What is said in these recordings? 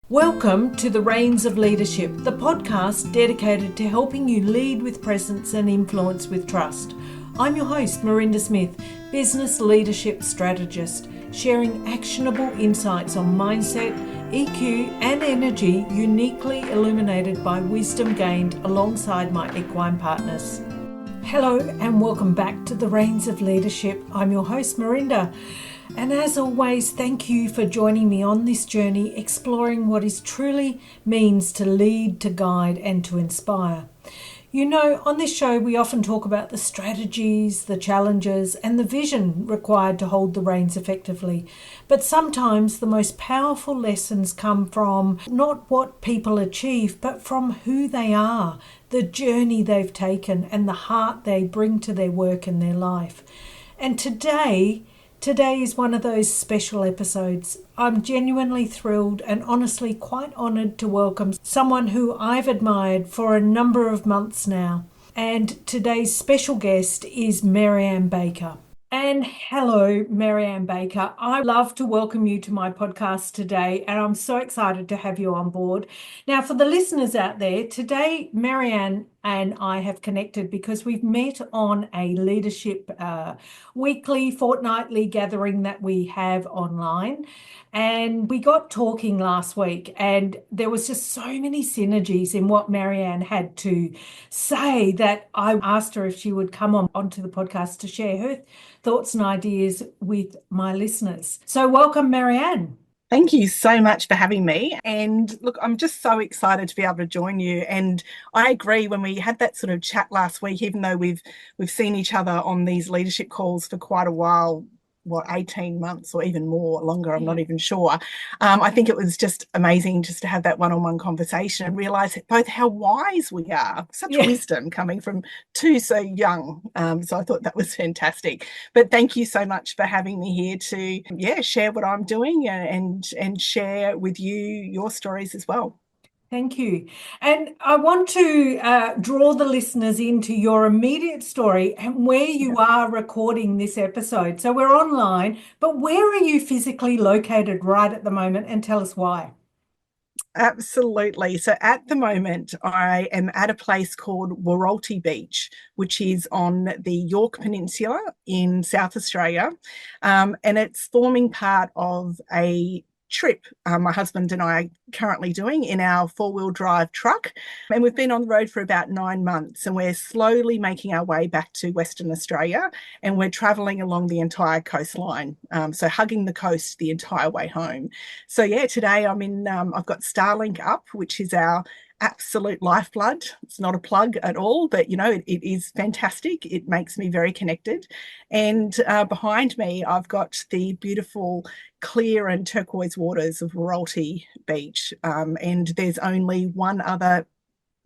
Welcome to The Reins of Leadership, the podcast dedicated to helping you lead with presence and influence with trust. I'm your host, Maryanne Smith, business leadership strategist, sharing actionable insights on mindset, EQ, and energy uniquely illuminated by wisdom gained alongside my equine partners. Hello and welcome back to The Reins of Leadership. I'm your host, Maryanne. And as always, thank you for joining me on this journey, exploring what it truly means to lead, to guide, and to inspire. You know, on this show, we often talk about the strategies, the challenges, and the vision required to hold the reins effectively. But sometimes the most powerful lessons come from not what people achieve, but from who they are, the journey they've taken, and the heart they bring to their work and their life. And today is one of those special episodes. I'm genuinely thrilled and honestly quite honoured to welcome someone who I've admired for a number of months now. And today's special guest is Maryanne Baker. And hello, Maryanne Baker. I love to welcome you to my podcast today, and I'm so excited to have you on board. Now, for the listeners out there, today Maryanne and I have connected because we've met on a leadership weekly, fortnightly gathering that we have online. And we got talking last week, and there was just so many synergies in what Maryanne had to say that I asked her if she would come onto the podcast to share her thoughts and ideas with my listeners. So welcome, Maryanne. Thank you so much for having me. And look, I'm just so excited to be able to join you. And I agree, when we had that sort of chat last week, even though we've seen each other on these leadership calls for quite a while, 18 months or even more, longer, I'm not even sure. I think it was just amazing just to have that one-on-one conversation and realise both how wise we are, such wisdom coming from two so young. So I thought that was fantastic. But thank you so much for having me here to share what I'm doing and share with you your stories as well. Thank you. And I want to draw the listeners into your immediate story and where you are recording this episode. So we're online, but where are you physically located right at the moment? And tell us why. Absolutely. So at the moment, I am at a place called Waralty Beach, which is on the Yorke Peninsula in South Australia. And it's forming part of a trip my husband and I are currently doing in our four-wheel drive truck, and we've been on the road for about 9 months, and we're slowly making our way back to Western Australia, and we're traveling along the entire coastline, so hugging the coast the entire way home. So today I'm in I've got Starlink up, which is our absolute lifeblood. It's not a plug at all, but it is fantastic. It makes me very connected. And behind me, I've got the beautiful clear and turquoise waters of Waralty Beach. And there's only one other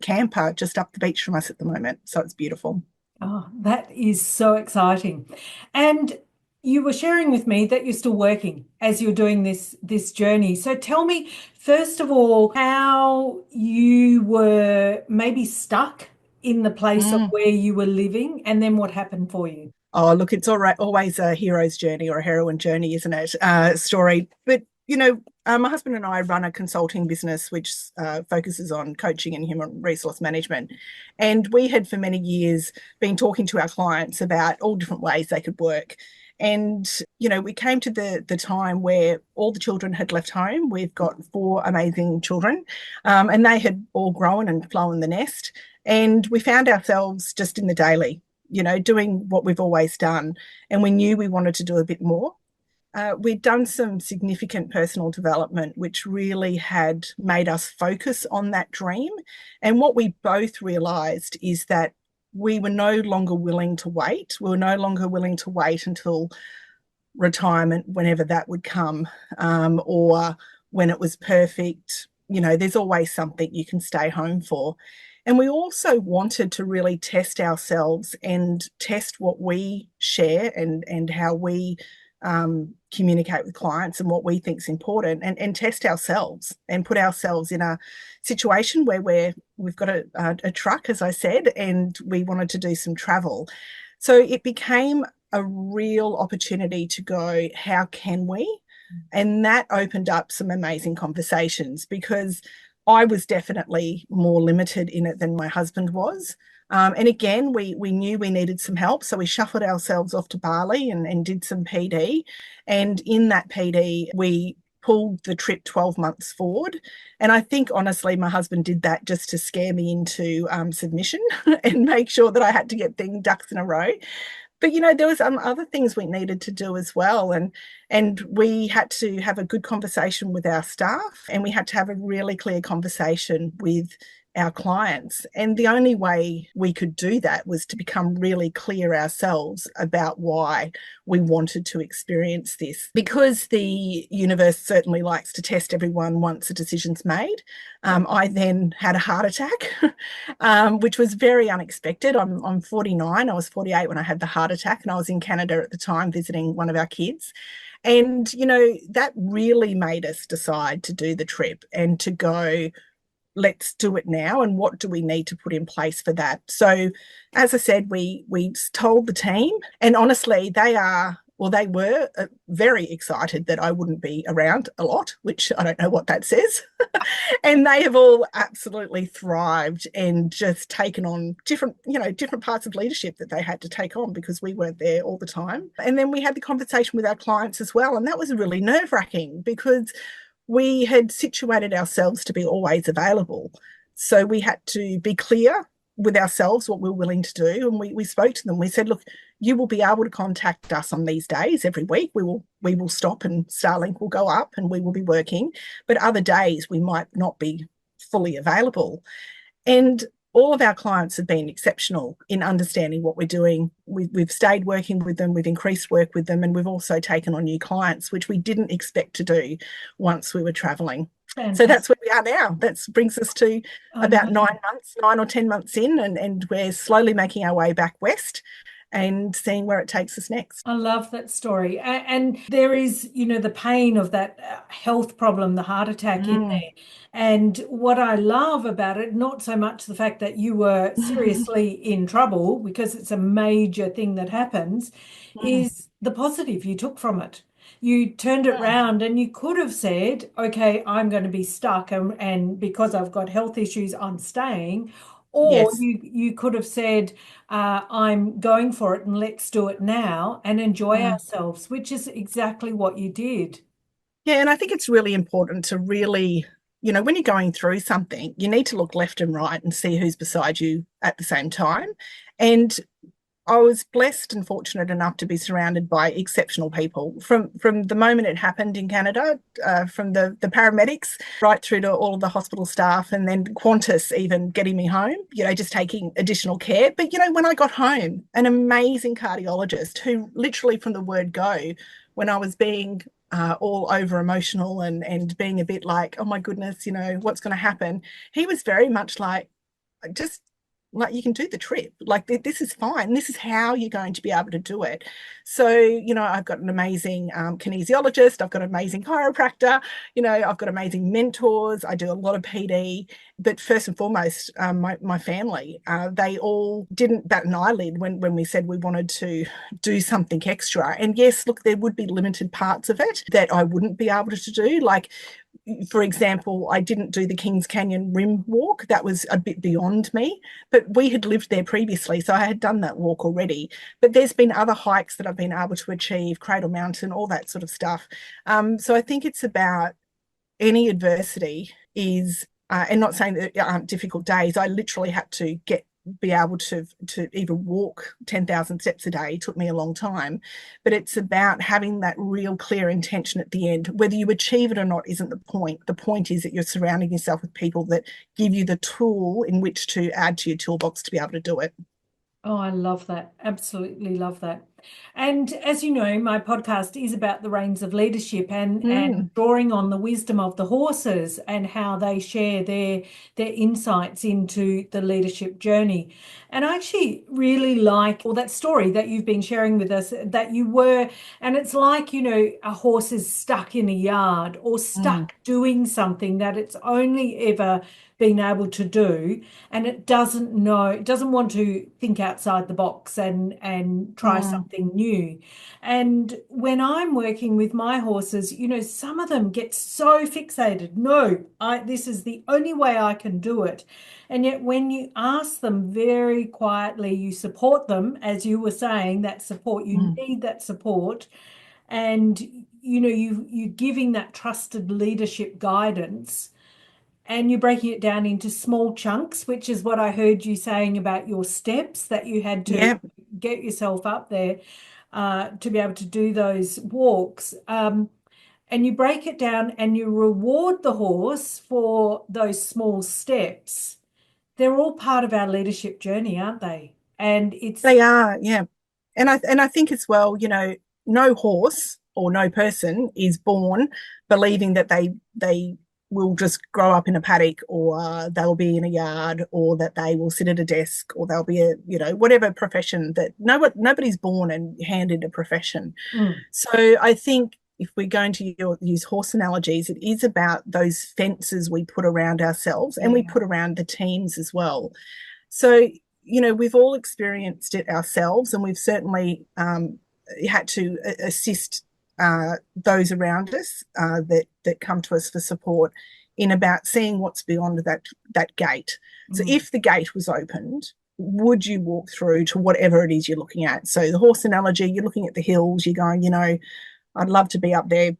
camper just up the beach from us at the moment. So it's beautiful. Oh, that is so exciting. And you were sharing with me that you're still working as you're doing this journey. So tell me, first of all, how you were maybe stuck in the place of where you were living, and then what happened for you. Oh, look, it's always a hero's journey or a heroine journey, isn't it? Story. But, my husband and I run a consulting business which focuses on coaching and human resource management. And we had for many years been talking to our clients about all different ways they could work. And, we came to the time where all the children had left home. We've got 4 amazing children, and they had all grown and flown the nest. And we found ourselves just in the daily, doing what we've always done. And we knew we wanted to do a bit more. We'd done some significant personal development, which really had made us focus on that dream. And what we both realised is that we were no longer willing to wait. We were no longer willing to wait until retirement, whenever that would come, or when it was perfect. There's always something you can stay home for. And we also wanted to really test ourselves and test what we share and how we communicate with clients and what we think is important, and test ourselves and put ourselves in a situation where we've got a truck, as I said, and we wanted to do some travel. So it became a real opportunity to go, how can we And that opened up some amazing conversations because I was definitely more limited in it than my husband was. And again, we knew we needed some help. So we shuffled ourselves off to Bali and did some PD. And in that PD, we pulled the trip 12 months forward. And I think, honestly, my husband did that just to scare me into submission and make sure that I had to get things ducks in a row. But there was other things we needed to do as well, and we had to have a good conversation with our staff, and we had to have a really clear conversation with our clients. And the only way we could do that was to become really clear ourselves about why we wanted to experience this. Because the universe certainly likes to test everyone once a decision's made, I then had a heart attack, which was very unexpected. I'm 49. I was 48 when I had the heart attack, and I was in Canada at the time visiting one of our kids. And, that really made us decide to do the trip and to go, let's do it now, and what do we need to put in place for that. So as I said, we told the team, and honestly they were very excited that I wouldn't be around a lot, which I don't know what that says. And they have all absolutely thrived and just taken on different parts of leadership that they had to take on because we weren't there all the time. And then we had the conversation with our clients as well, and that was really nerve-wracking because we had situated ourselves to be always available. So we had to be clear with ourselves what we were willing to do. And we spoke to them. We said, look, you will be able to contact us on these days every week. We will stop and Starlink will go up and we will be working. But other days we might not be fully available. And all of our clients have been exceptional in understanding what we're doing. We've stayed working with them, we've increased work with them, and we've also taken on new clients, which we didn't expect to do once we were traveling. Fantastic. So that's where we are now. That brings us to about 9 months, 9 or 10 months in, and we're slowly making our way back west and seeing where it takes us next. I love that story. And there is, the pain of that health problem, the heart attack in there. And what I love about it, not so much the fact that you were seriously in trouble, because it's a major thing that happens, is the positive you took from it. You turned it round and you could have said, okay, I'm going to be stuck and because I've got health issues, I'm staying. Or Yes. you could have said, I'm going for it and let's do it now and enjoy ourselves, which is exactly what you did. Yeah, and I think it's really important to really, when you're going through something, you need to look left and right and see who's beside you at the same time. And I was blessed and fortunate enough to be surrounded by exceptional people from the moment it happened in Canada, from the paramedics right through to all of the hospital staff, and then Qantas even getting me home, just taking additional care. But, when I got home, an amazing cardiologist who literally from the word go, when I was being all over emotional and being a bit like, oh my goodness, what's going to happen? He was very much like, just like you can do the trip, like this is fine, this is how you're going to be able to do it. So I've got an amazing kinesiologist, I've got an amazing chiropractor, I've got amazing mentors, I do a lot of PD. But first and foremost, my family, they all didn't bat an eyelid when we said we wanted to do something extra. And yes, look, there would be limited parts of it that I wouldn't be able to do, like, for example, I didn't do the Kings Canyon rim walk. That was a bit beyond me, but we had lived there previously, so I had done that walk already. But there's been other hikes that I've been able to achieve, Cradle Mountain, all that sort of stuff. So I think it's about any adversity is, and not saying that there aren't difficult days. I literally had to be able to even walk 10,000 steps a day. It took me a long time, but it's about having that real clear intention at the end. Whether you achieve it or not isn't the point. The point is that you're surrounding yourself with people that give you the tool in which to add to your toolbox to be able to do it. Oh, I love that. Absolutely love that. And as you know, my podcast is about the reins of leadership and drawing on the wisdom of the horses and how they share their insights into the leadership journey. And I actually really like all that story that you've been sharing with us that you were, and it's like, a horse is stuck in a yard or stuck doing something that it's only ever been able to do, and it doesn't want to think outside the box and try something something new. And when I'm working with my horses, some of them get so fixated. No, this is the only way I can do it. And yet when you ask them very quietly, you support them, as you were saying, that support, you Mm. need that support. And you're giving that trusted leadership guidance, and you're breaking it down into small chunks, which is what I heard you saying about your steps that you had to Yeah, get yourself up there to be able to do those walks. And you break it down and you reward the horse for those small steps. They're all part of our leadership journey, aren't they? And it's they are. Yeah. And I think as well, no horse or no person is born believing that they will just grow up in a paddock, or they'll be in a yard, or that they will sit at a desk, or they'll be a, whatever profession that nobody's born and handed a profession. mm, So I think if we're going to use horse analogies, it is about those fences we put around ourselves and we yeah. put around the teams as well. So, we've all experienced it ourselves, and we've certainly had to assist those around us that come to us for support in about seeing what's beyond that gate. So, Mm, if the gate was opened, would you walk through to whatever it is you're looking at? So, the horse analogy, you're looking at the hills, you're going, I'd love to be up there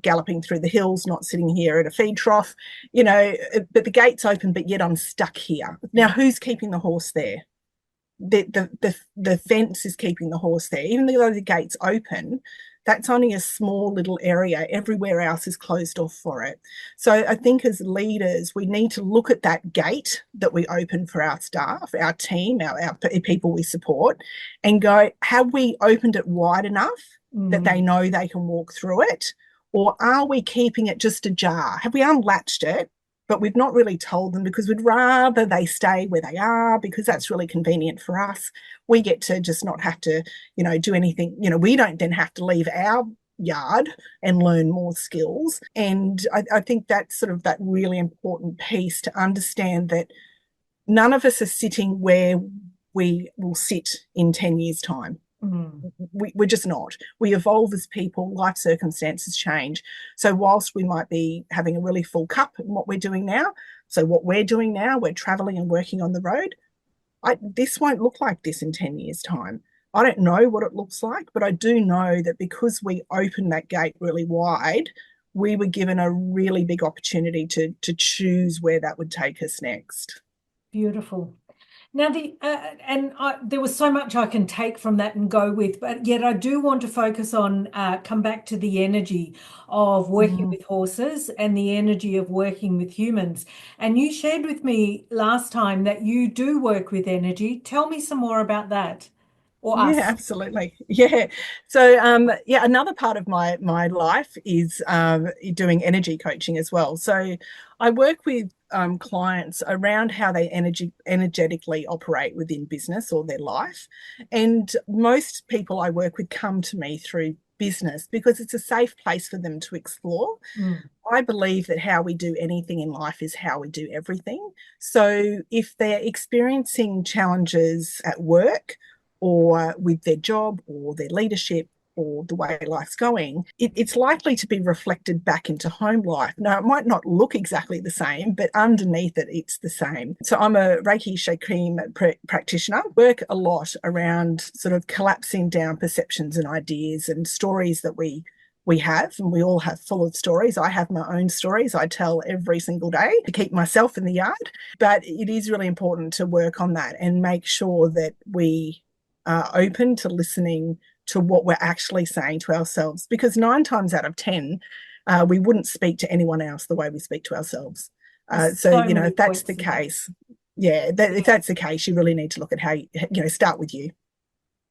galloping through the hills, not sitting here at a feed trough, but the gate's open, but yet I'm stuck here. Now, yeah. who's keeping the horse there? The fence is keeping the horse there. Even though the gate's open, that's only a small little area. Everywhere else is closed off for it. So I think as leaders, we need to look at that gate that we open for our staff, our team, our people we support, and go, have we opened it wide enough that they Mm, know they can walk through it? Or are we keeping it just ajar? Have we unlatched it, but we've not really told them because we'd rather they stay where they are because that's really convenient for us. We get to just not have to, do anything. We don't then have to leave our yard and learn more skills. And I think that's sort of that really important piece to understand that none of us are sitting where we will sit in 10 years' time. mm. We're just not. We evolve as people, life circumstances change. So, whilst we might be having a really full cup in what we're doing now, we're traveling and working on the road. This won't look like this in 10 years' time. I don't know what it looks like, but I do know that because we opened that gate really wide, we were given a really big opportunity to choose where that would take us next. Beautiful. Now, there was so much I can take from that and go with, but yet I do want to focus on come back to the energy of working Mm. with horses and the energy of working with humans. And you shared with me last time that you do work with energy. Tell me some more about that, or Yeah, us. absolutely. Yeah. So, yeah, another part of my life is doing energy coaching as well. So, I work with clients around how they energetically operate within business or their life, and most people I work with come to me through business because it's a safe place for them to explore. Mm, I believe that how we do anything in life is how we do everything. So if they're experiencing challenges at work or with their job or their leadership or the way life's going, it's likely to be reflected back into home life. Now, it might not look exactly the same, but underneath it, it's the same. So I'm a Reiki Shakim practitioner, work a lot around sort of collapsing down perceptions and ideas and stories that we have, and we all have full of stories. I have my own stories I tell every single day to keep myself in the yard. But it is really important to work on that and make sure that we are open to listening to what we're actually saying to ourselves. Because 9 times out of 10, we wouldn't speak to anyone else the way we speak to ourselves. there's So, so many if that's points the there. case, yeah, if that's the case, you really need to look at how start with you.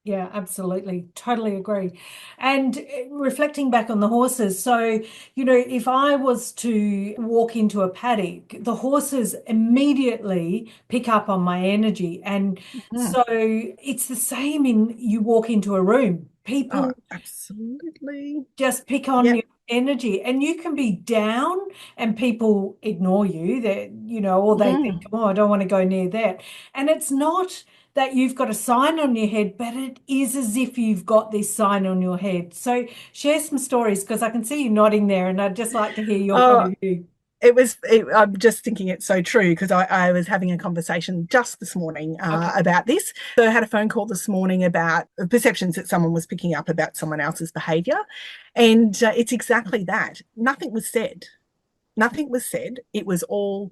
Yeah, absolutely. Totally agree. And reflecting back on the horses, so, if I was to walk into a paddock, the horses immediately pick up on my energy. And Mm. so it's the same in you walk into a room. Oh, People absolutely. just pick on Yep. your energy, and you can be down and people ignore you, that or they think, Mm. oh, I don't want to go near that. And it's not that you've got a sign on your head, but it is as if you've got this sign on your head. So share some stories because I can see you nodding there, and I'd just like to hear your point Oh, of view. I'm just thinking it's so true because I was having a conversation just this morning Okay. about this. So I had a phone call this morning about perceptions that someone was picking up about someone else's behavior. And it's exactly that. Nothing was said. Nothing was said. It was all,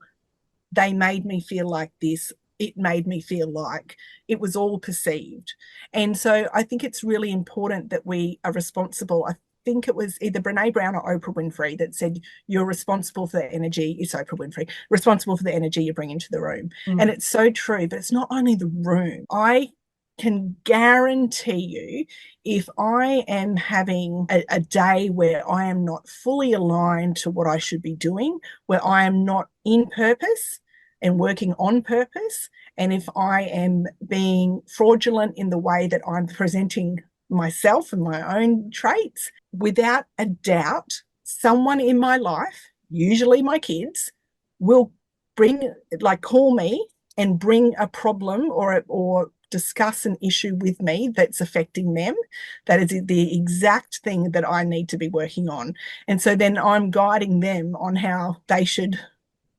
they made me feel like this. It made me feel like, it was all perceived. And so I think it's really important that we are responsible. I think it was either Brene Brown or Oprah Winfrey that said, you're responsible for the energy. It's Oprah Winfrey, responsible for the energy you bring into the room. And Mm. it's so true, but it's not only the room. I can guarantee you, if I am having a day where I am not fully aligned to what I should be doing, where I am not in purpose and working on purpose, and if I am being fraudulent in the way that I'm presenting myself and my own traits, without a doubt, someone in my life, usually my kids, will call me and bring a problem or discuss an issue with me that's affecting them. That is the exact thing that I need to be working on. And so then I'm guiding them on how they should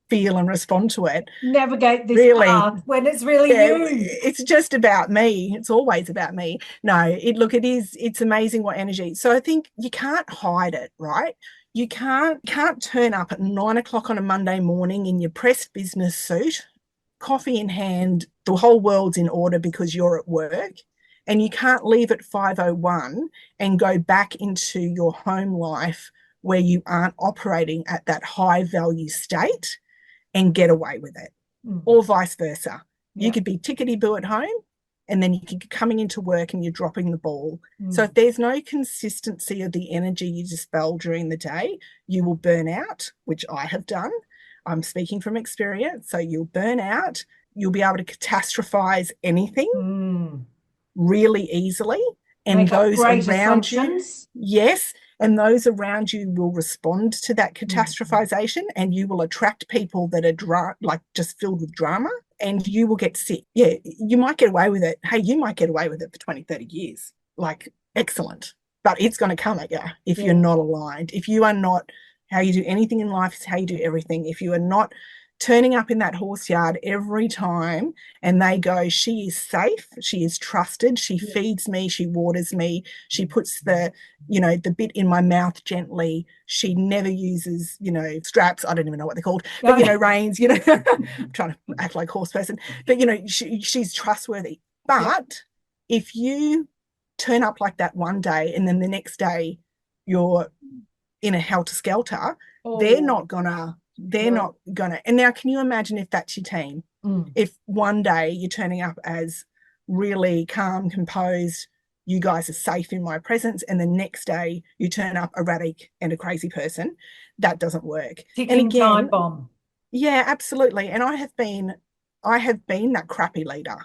feel and respond to it. Navigate this Really, path when it's really yeah, you. it's just about me. It's always about me. No, it's amazing what energy. So I think you can't hide it, right? You can't turn up at 9 o'clock on a Monday morning in your pressed business suit, coffee in hand, the whole world's in order because you're at work, and you can't leave at 5:01 and go back into your home life where you aren't operating at that high value state and get away with it, Mm. or vice versa. You Yeah. could be tickety-boo at home, and then you could be coming into work and you're dropping the ball. So Mm. if there's no consistency of the energy you dispel during the day, you will burn out, which I have done. I'm speaking from experience. So you'll burn out. You'll be able to catastrophize anything Mm. really easily. And Make up those great around you, assumptions. yes, and those around you will respond to that Mm. catastrophization, and you will attract people that are just filled with drama, and you will get sick. Yeah, you might get away with it. Hey, you might get away with it for 20, 30 years. Like, excellent. But it's going to come at you if you're Yeah. not aligned. If you are not, how you do anything in life is how you do everything. If you are not turning up in that horse yard every time and they go, she is safe, she is trusted, she feeds me, she waters me, she puts the bit in my mouth gently, she never uses, straps, I don't even know what they're called, but reins, I'm trying to act like a horse person, but she's trustworthy. Yeah. But if you turn up like that one day and then the next day you're in a helter-skelter, they're Oh, not gonna they're no. not gonna and now can you imagine if that's your team? Mm. If one day you're turning up as really calm, composed, you guys are safe in my presence, and the next day you turn up erratic and a crazy person, that doesn't work. And Ticking time again, bomb. yeah, absolutely. And I have been that crappy leader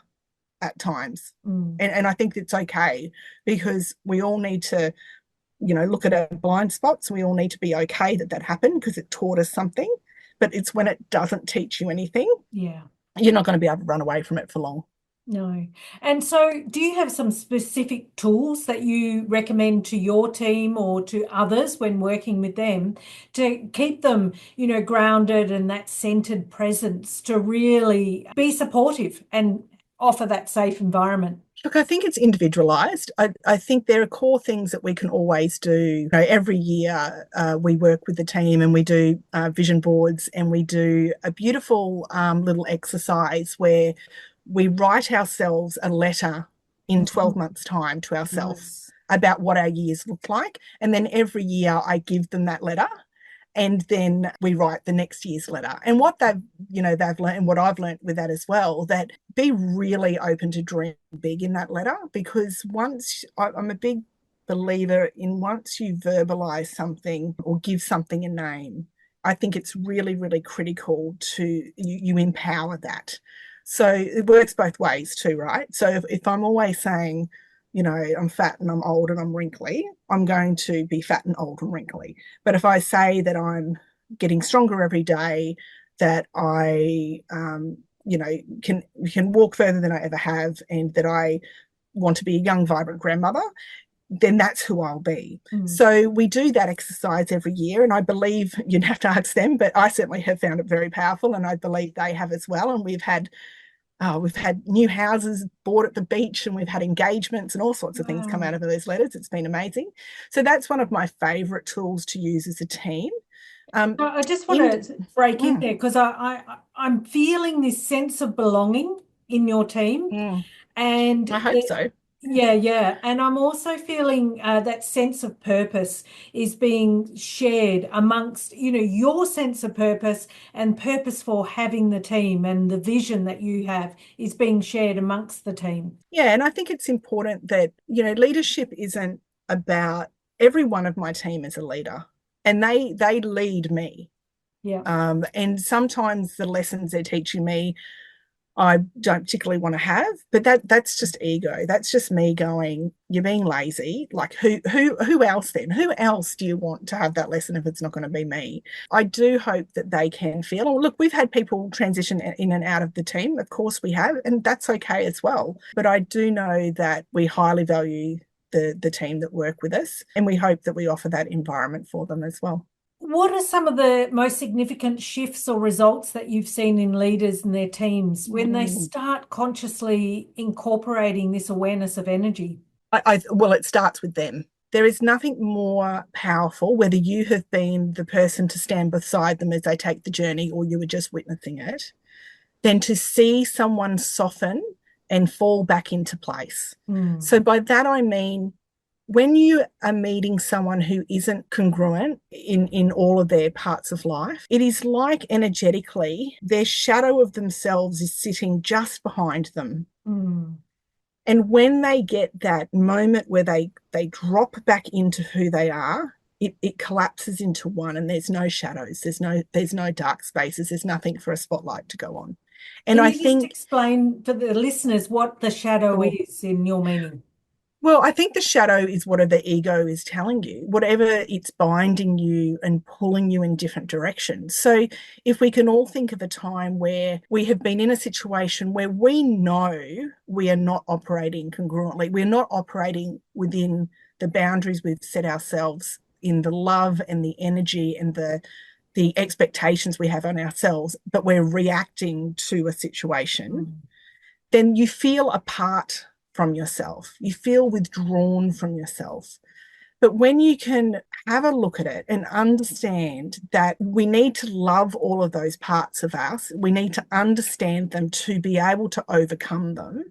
at times. Mm. And I think it's okay because we all need to look at our blind spots. We all need to be okay that that happened because it taught us something. But it's when it doesn't teach you anything, Yeah. you're not going to be able to run away from it for long. No. And so, do you have some specific tools that you recommend to your team or to others when working with them to keep them, grounded and that centered presence to really be supportive and offer that safe environment? Look, I think it's individualized. I think there are core things that we can always do. Every year we work with the team and we do vision boards, and we do a beautiful little exercise where we write ourselves a letter in 12 Mhm. months' time to ourselves Nice. about what our years look like. And then every year I give them that letter, and then we write the next year's letter. And what they've learned, and what I've learned with that as well, that be really open to dream big in that letter, because I'm a big believer in, once you verbalize something or give something a name, I think it's really, really critical to you empower that. So it works both ways too, right? So if I'm always saying, I'm fat and I'm old and I'm wrinkly, I'm going to be fat and old and wrinkly. But if I say that I'm getting stronger every day, that I can walk further than I ever have, and that I want to be a young, vibrant grandmother, then that's who I'll be. So we do that exercise every year, and I believe you'd have to ask them, but I certainly have found it very powerful, and I believe they have as well. And we've had new houses bought at the beach, and we've had engagements and all sorts of things come out of those letters. It's been amazing. So that's one of my favourite tools to use as a team. I just want to break in there because I'm feeling this sense of belonging in your team, and I hope so. yeah, and I'm also feeling that sense of purpose is being shared amongst, your sense of purpose and purpose for having the team and the vision that you have is being shared amongst the team. Yeah, and I think it's important that, leadership isn't about every one of my team is a leader, and they lead me. Yeah. And sometimes the lessons they're teaching me I don't particularly want to have, but that's just ego. That's just me going, you're being lazy. Like who else then? Who else do you want to have that lesson if it's not going to be me? I do hope that they can feel, oh, look, we've had people transition in and out of the team. Of course we have, and that's okay as well. But I do know that we highly value the team that work with us, and we hope that we offer that environment for them as well. What are some of the most significant shifts or results that you've seen in leaders and their teams when they start consciously incorporating this awareness of energy? Well, it starts with them. There is nothing more powerful, whether you have been the person to stand beside them as they take the journey or you were just witnessing it, than to see someone soften and fall back into place. So by that I mean, when you are meeting someone who isn't congruent in all of their parts of life, it is like energetically their shadow of themselves is sitting just behind them. And when they get that moment where they drop back into who they are, it collapses into one, and there's no shadows, there's no dark spaces, there's nothing for a spotlight to go on. And Can I you just think, explain for the listeners what the shadow sure. is in your meaning? Well, I think the shadow is whatever the ego is telling you, whatever it's binding you and pulling you in different directions. So if we can all think of a time where we have been in a situation where we know we are not operating congruently, we're not operating within the boundaries we've set ourselves in the love and the energy and the expectations we have on ourselves, but we're reacting to a situation, then you feel apart from yourself. You feel withdrawn from yourself. But when you can have a look at it and understand that we need to love all of those parts of us, we need to understand them to be able to overcome them,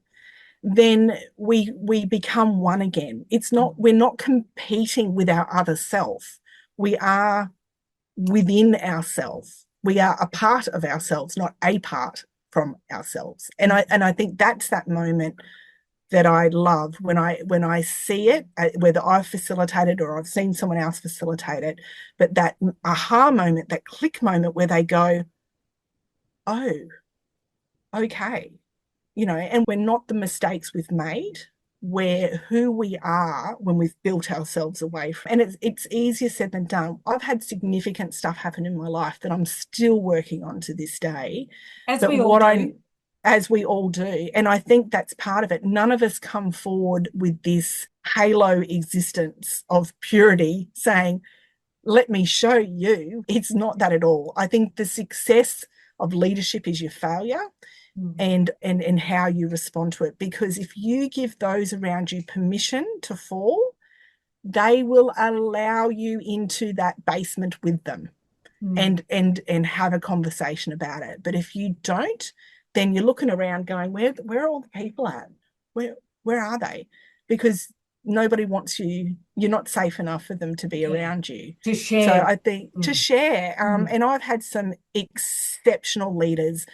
then we become one again. We're not competing with our other self. We are within ourselves. We are a part of ourselves, not a part from ourselves. And I think that's that moment that I love when I see it, whether I've facilitated or I've seen someone else facilitate it, but that aha moment, that click moment where they go, oh, okay, and we're not the mistakes we've made. We're who we are when we've built ourselves away from. And it's easier said than done. I've had significant stuff happen in my life that I'm still working on to this day. As But we all do. as we all do. And I think that's part of it. None of us come forward with this halo existence of purity saying, let me show you. It's not that at all. I think the success of leadership is your failure and how you respond to it. Because if you give those around you permission to fall, they will allow you into that basement with them and have a conversation about it. But if you don't, then you're looking around going, where are all the people at? Where are they? Because nobody wants you. You're not safe enough for them to be around you. To share. So I think to share, and I've had some exceptional leaders.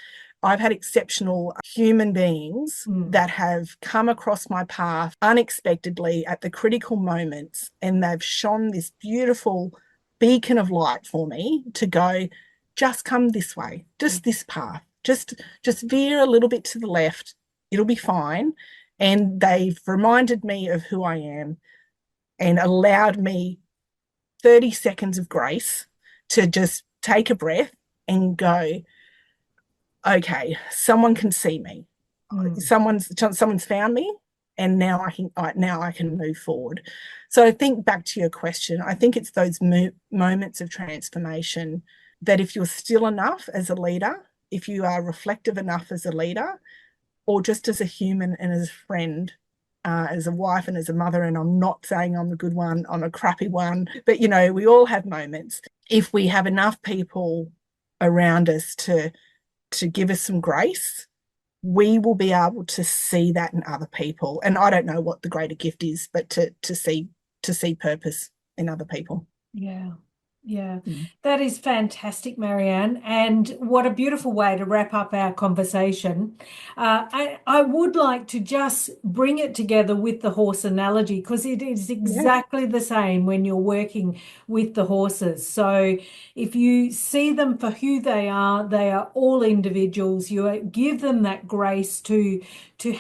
I've had exceptional human beings that have come across my path unexpectedly at the critical moments, and they've shone this beautiful beacon of light for me to go, just come this way, just this path, just veer a little bit to the left, it'll be fine. And they've reminded me of who I am and allowed me 30 seconds of grace to just take a breath and go, okay, someone can see me. Someone's found me, and now I can move forward. So I think back to your question, I think it's those moments of transformation that if you're still enough as a leader, if you are reflective enough as a leader, or just as a human and as a friend, as a wife and as a mother, and I'm not saying I'm the good one, I'm a crappy one, but we all have moments. If we have enough people around us to give us some grace, we will be able to see that in other people. And I don't know what the greater gift is, but to see purpose in other people. Yeah. Yeah, that is fantastic, Maryanne. And what a beautiful way to wrap up our conversation. I would like to just bring it together with the horse analogy, because it is exactly the same when you're working with the horses. So if you see them for who they are all individuals. You give them that grace to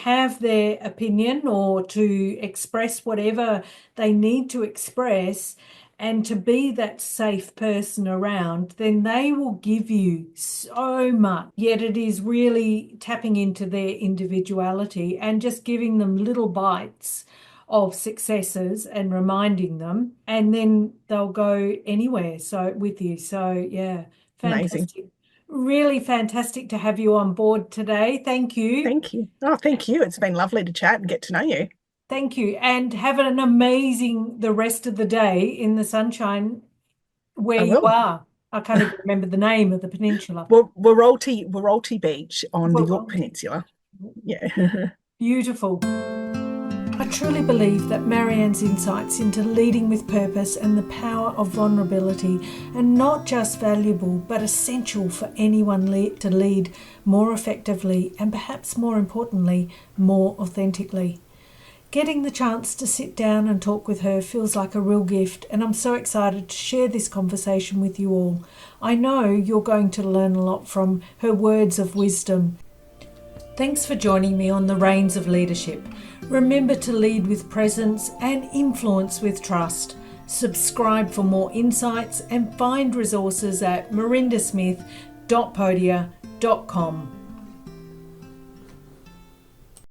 have their opinion or to express whatever they need to express, and to be that safe person around, then they will give you so much. Yet it is really tapping into their individuality and just giving them little bites of successes and reminding them, and then they'll go anywhere with you. So yeah, Amazing. fantastic. Really fantastic to have you on board today. Thank you. Thank you. Oh, thank you. It's been lovely to chat and get to know you. Thank you. And have an amazing the rest of the day in the sunshine where I you will. are. I can't even remember the name of the peninsula. Wirralty Beach on the York Peninsula. Yeah. Beautiful. I truly believe that Maryanne's insights into leading with purpose and the power of vulnerability are not just valuable but essential for anyone to lead more effectively and, perhaps more importantly, more authentically. Getting the chance to sit down and talk with her feels like a real gift, and I'm so excited to share this conversation with you all. I know you're going to learn a lot from her words of wisdom. Thanks for joining me on the Reins of Leadership. Remember to lead with presence and influence with trust. Subscribe for more insights and find resources at marindasmith.podia.com.